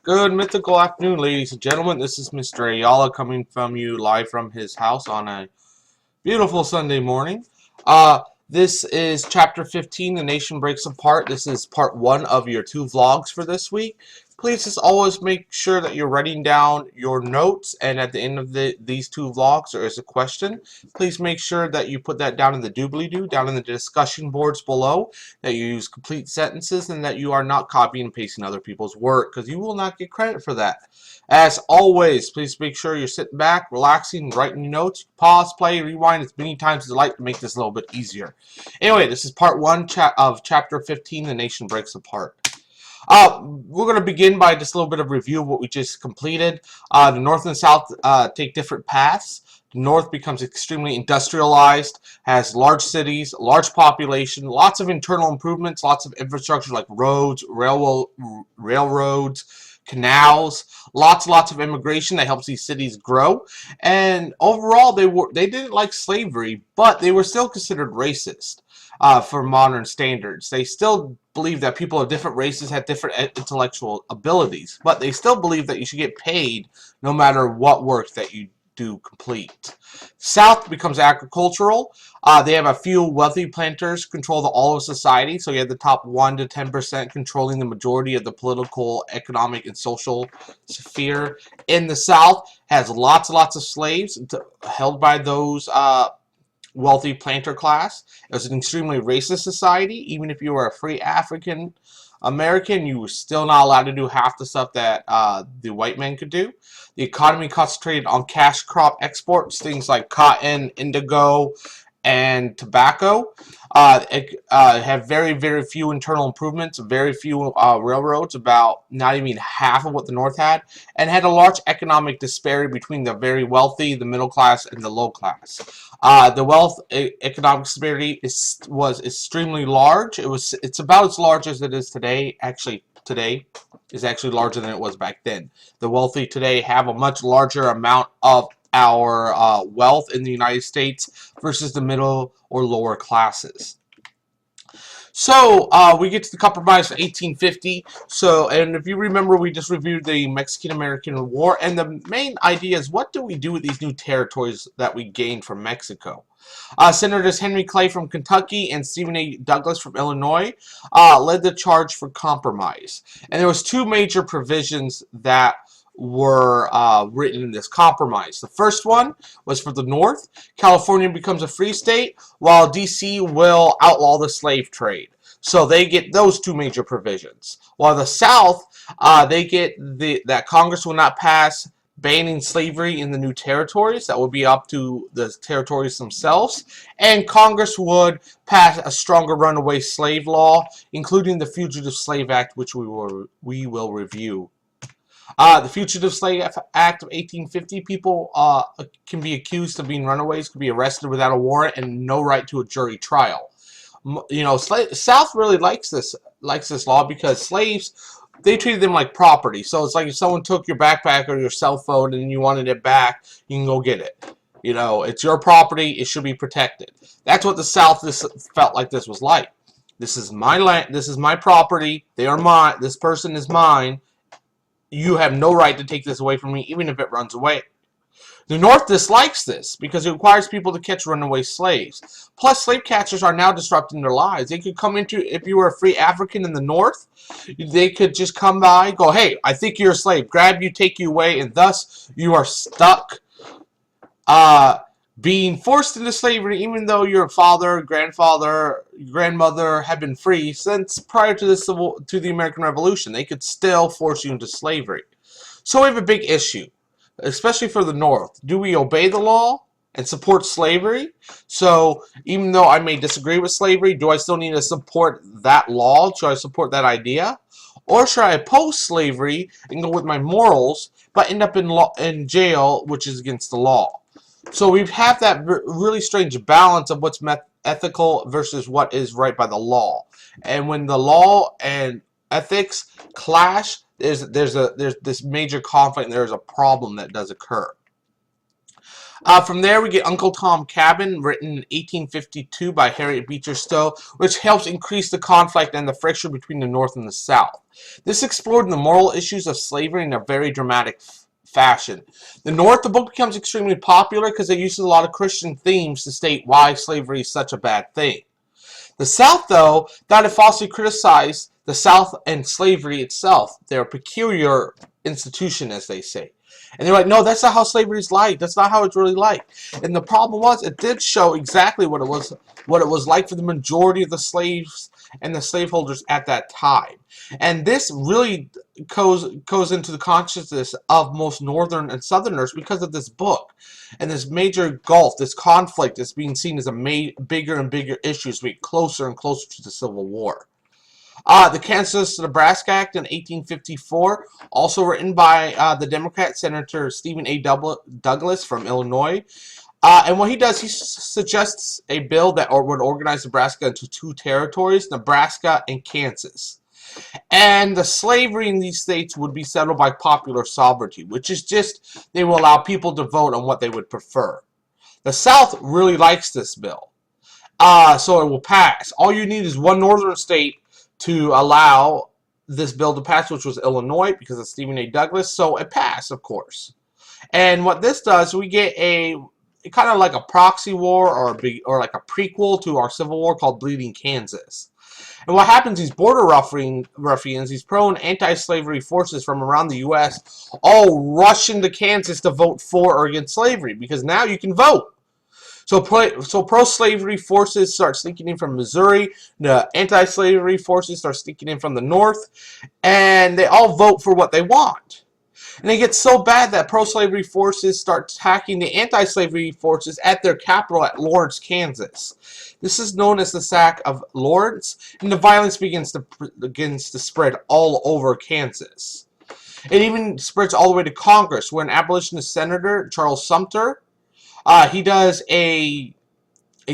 Good mythical afternoon, ladies and gentlemen. This is Mr. Ayala coming from you live from his house on a beautiful Sunday morning. This is chapter 15, The Nation Breaks Apart. This is part 1 of your 2 vlogs for this week. Please just always make sure that you're writing down your notes, and at the end of these 2 vlogs there is a question. Please make sure that you put that down in the doobly-doo, down in the discussion boards below, that you use complete sentences, and that you are not copying and pasting other people's work, because you will not get credit for that. As always, please make sure you're sitting back, relaxing, writing your notes. Pause, play, rewind as many times as you like to make this a little bit easier. Anyway, this is part 1 of chapter 15, The Nation Breaks Apart. We're going to begin by just a little bit of review of what we just completed. The North and South take different paths. The North becomes extremely industrialized, has large cities, large population, lots of internal improvements, lots of infrastructure like roads, railroads, canals, lots of immigration that helps these cities grow. And overall, they didn't like slavery, but they were still considered racist. For modern standards, they still believe that people of different races have different intellectual abilities, but they still believe that you should get paid no matter what work that you do complete. South becomes agricultural. They have a few wealthy planters control all of society, so you have the top 1 to 10% controlling the majority of the political, economic, and social sphere. In the South, has lots of slaves held by those wealthy planter class. It was an extremely racist society. Even if you were a free African American, you were still not allowed to do half the stuff that the white men could do. The economy concentrated on cash crop exports, things like cotton, indigo, and tobacco. Have very few internal improvements, very few railroads, about not even half of what the North had, and had a large economic disparity between the very wealthy, the middle class, and the low class. The economic disparity was extremely large. It's about as large as it is today. Actually, today is actually larger than it was back then. The wealthy today have a much larger amount of our wealth in the United States versus the middle or lower classes. So we get to the compromise of 1850. And if you remember, we just reviewed the Mexican-American War, and the main idea is, what do we do with these new territories that we gained from Mexico? Senators Henry Clay from Kentucky and Stephen A. Douglas from Illinois led the charge for compromise. And there was 2 major provisions that were written in this compromise. The first one was for the North. California becomes a free state, while D.C. will outlaw the slave trade. So they get those 2 major provisions. While the South, they get that Congress will not pass banning slavery in the new territories. That would be up to the territories themselves. And Congress would pass a stronger runaway slave law, including the Fugitive Slave Act, which we will review. The Fugitive Slave Act of 1850, people can be accused of being runaways, can be arrested without a warrant, and no right to a jury trial. You know, South really likes this law, because slaves, they treated them like property. So it's like if someone took your backpack or your cell phone and you wanted it back, you can go get it. You know, it's your property, it should be protected. That's what the South felt like this was like. This is my land, this is my property, they are mine, this person is mine. You have no right to take this away from me, even if it runs away. The North dislikes this because it requires people to catch runaway slaves. Plus, slave catchers are now disrupting their lives. They could come into, if you were a free African in the North, they could just come by, go, hey, I think you're a slave, grab you, take you away, and thus you are stuck being forced into slavery, even though your father, grandfather, grandmother have been free since prior to the American Revolution. They could still force you into slavery. So we have a big issue, especially for the North. Do we obey the law and support slavery? So even though I may disagree with slavery, do I still need to support that law? Should I support that idea? Or should I oppose slavery and go with my morals, but end up in jail, which is against the law? So we have that really strange balance of what's ethical versus what is right by the law. And when the law and ethics clash, there's this major conflict, and there's a problem that does occur. From there, we get Uncle Tom Cabin, written in 1852 by Harriet Beecher Stowe, which helps increase the conflict and the friction between the North and the South. This explored the moral issues of slavery in a very dramatic fashion. The North, the book becomes extremely popular because it uses a lot of Christian themes to state why slavery is such a bad thing. The South, though, thought it falsely criticized the South and slavery itself, their peculiar institution, as they say. And they're like, no, that's not how slavery is like. That's not how it's really like. And the problem was, it did show exactly what it was like for the majority of the slaves and the slaveholders at that time. And this really goes into the consciousness of most Northern and Southerners because of this book. And this major gulf, this conflict is being seen as a bigger and bigger issue as we get closer and closer to the Civil War. The KansasNebraska Act in 1854, also written by the Democrat Senator Stephen A. Douglas from Illinois. And what he does, he suggests a bill that would organize Nebraska into two territories, Nebraska and Kansas. And the slavery in these states would be settled by popular sovereignty, which is just they will allow people to vote on what they would prefer. The South really likes this bill, so it will pass. All you need is one northern state to allow this bill to pass, which was Illinois, because of Stephen A. Douglas, so it passed, of course. And what this does, we get a kind of like a proxy war or like a prequel to our Civil War called Bleeding Kansas. And what happens, these border ruffians, these pro- and anti-slavery forces from around the U.S. all rush into Kansas to vote for or against slavery, because now you can vote. So pro-slavery forces start sneaking in from Missouri. The anti-slavery forces start sneaking in from the north. And they all vote for what they want. And it gets so bad that pro-slavery forces start attacking the anti-slavery forces at their capital at Lawrence, Kansas. This is known as the Sack of Lawrence, and the violence begins to spread all over Kansas. It even spreads all the way to Congress, where an abolitionist senator, Charles Sumter, he does a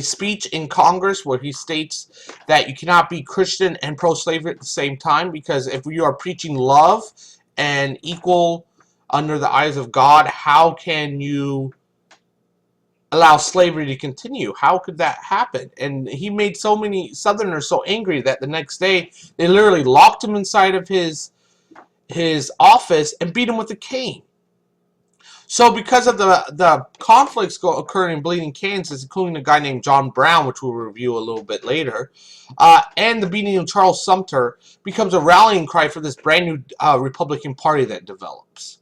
speech in Congress where he states that you cannot be Christian and pro-slavery at the same time, because if you are preaching love and equal under the eyes of God, how can you allow slavery to continue? How could that happen? And he made so many Southerners so angry that the next day they literally locked him inside of his office and beat him with a cane. So because of the conflicts occurring in Bleeding Kansas, including a guy named John Brown, which we'll review a little bit later, and the beating of Charles Sumter, becomes a rallying cry for this brand new Republican Party that develops.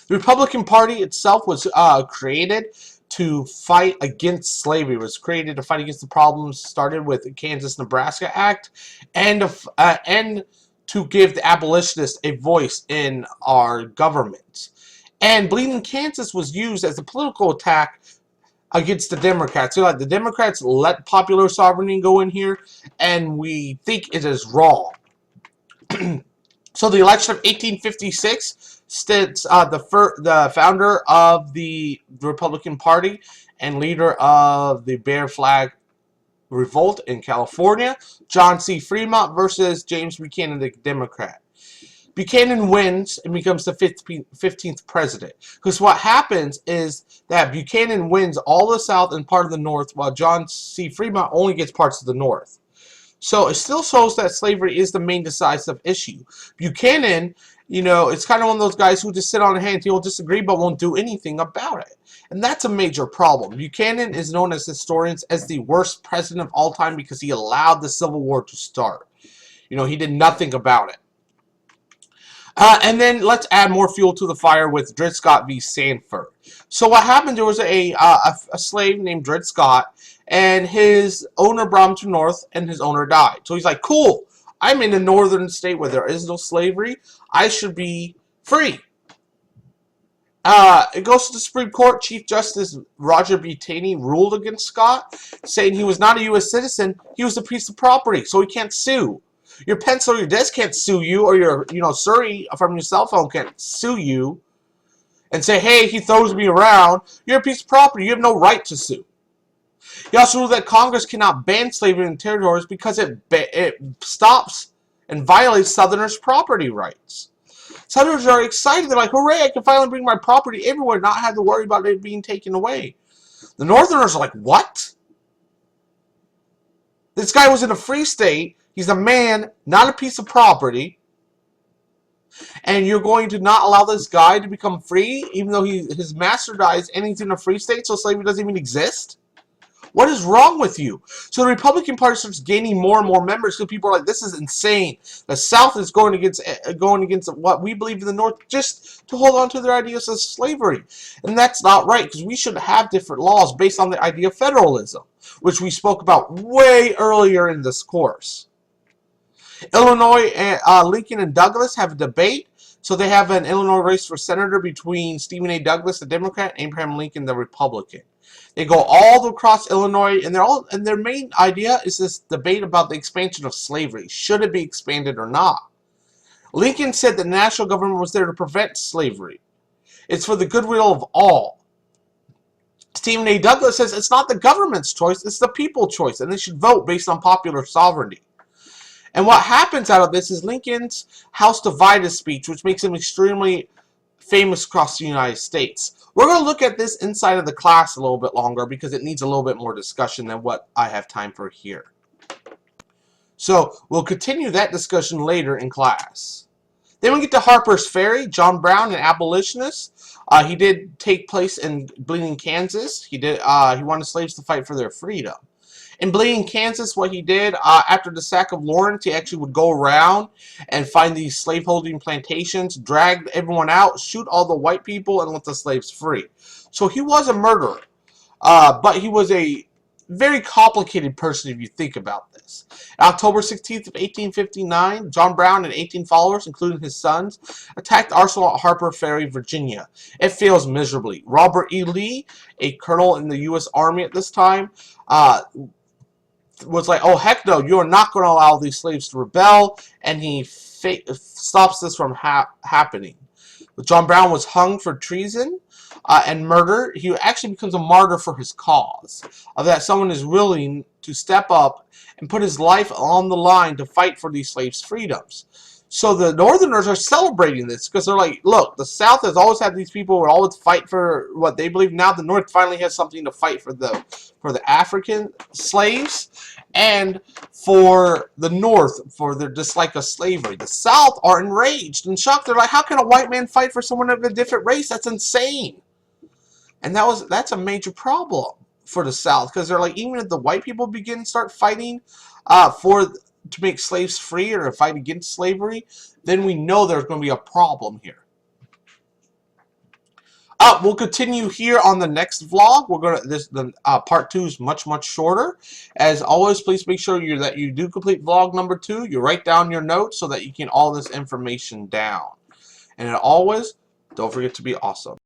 The Republican Party itself was created to fight against slavery. It was created to fight against the problems started with the KansasNebraska Act, and to give the abolitionists a voice in our government. And Bleeding Kansas was used as a political attack against the Democrats. So, like, the Democrats let popular sovereignty go in here, and we think it is wrong. So the election of 1856 states the founder of the Republican Party and leader of the Bear Flag Revolt in California, John C. Fremont versus James Buchanan, the Democrat. Buchanan wins and becomes the 15th president. Because what happens is that Buchanan wins all the South and part of the North, while John C. Fremont only gets parts of the North. So it still shows that slavery is the main decisive issue. Buchanan, you know, it's kind of one of those guys who just sit on a hand, he'll disagree but won't do anything about it. And that's a major problem. Buchanan is known as historians as the worst president of all time because he allowed the Civil War to start. You know, he did nothing about it. And then let's add more fuel to the fire with Dred Scott v. Sandford. So what happened, there was a slave named Dred Scott, and his owner brought him to the north, and his owner died. So he's like, cool, I'm in a northern state where there is no slavery. I should be free. It goes to the Supreme Court. Chief Justice Roger B. Taney ruled against Scott, saying he was not a U.S. citizen. He was a piece of property, so he can't sue. Your pencil or your desk can't sue you, or your, Siri from your cell phone can't sue you and say, hey, he throws me around. You're a piece of property. You have no right to sue. He also ruled that Congress cannot ban slavery in territories because it stops and violates Southerners' property rights. Southerners are excited. They're like, hooray, I can finally bring my property everywhere, not have to worry about it being taken away. The Northerners are like, what? This guy was in a free state. He's a man, not a piece of property. And you're going to not allow this guy to become free, even though his master dies and he's in a free state, so slavery doesn't even exist? What is wrong with you? So the Republican Party starts gaining more and more members because people are like, this is insane. The South is going against what we believe in the North just to hold on to their ideas of slavery. And that's not right, because we should have different laws based on the idea of federalism, which we spoke about way earlier in this course. Illinois, Lincoln and Douglas have a debate. So they have an Illinois race for senator between Stephen A. Douglas, the Democrat, and Abraham Lincoln, the Republican. They go all across Illinois, and their main idea is this debate about the expansion of slavery. Should it be expanded or not? Lincoln said the national government was there to prevent slavery. It's for the goodwill of all. Stephen A. Douglas says it's not the government's choice, it's the people's choice, and they should vote based on popular sovereignty. And what happens out of this is Lincoln's House Divided speech, which makes him extremely famous across the United States. We're going to look at this inside of the class a little bit longer because it needs a little bit more discussion than what I have time for here. So we'll continue that discussion later in class. Then we get to Harpers Ferry, John Brown, an abolitionist. He did take place in Bleeding, Kansas. He wanted slaves to fight for their freedom. In Bleeding, Kansas, what he did after the sack of Lawrence, he actually would go around and find these slaveholding plantations, drag everyone out, shoot all the white people, and let the slaves free. So he was a murderer, but he was a very complicated person if you think about this. October 16th of 1859, John Brown and 18 followers, including his sons, attacked the arsenal at Harpers Ferry, Virginia. It fails miserably. Robert E. Lee, a colonel in the U.S. Army at this time, was like, oh heck no, you're not going to allow these slaves to rebel, and he stops this from happening. But John Brown was hung for treason and murder. He actually becomes a martyr for his cause, of that someone is willing to step up and put his life on the line to fight for these slaves' freedoms. So the Northerners are celebrating this because they're like, look, the South has always had these people who would always fight for what they believe. Now the North finally has something to fight for the African slaves and for the North for their dislike of slavery. The South are enraged and shocked. They're like, how can a white man fight for someone of a different race? That's insane. And that's a major problem for the South, because they're like, even if the white people start fighting to make slaves free or to fight against slavery, then we know there's going to be a problem here. We'll continue here on the next vlog. Part 2 is much shorter. As always, please make sure that you do complete vlog number 2. You write down your notes so that you can all this information down. And as always, don't forget to be awesome.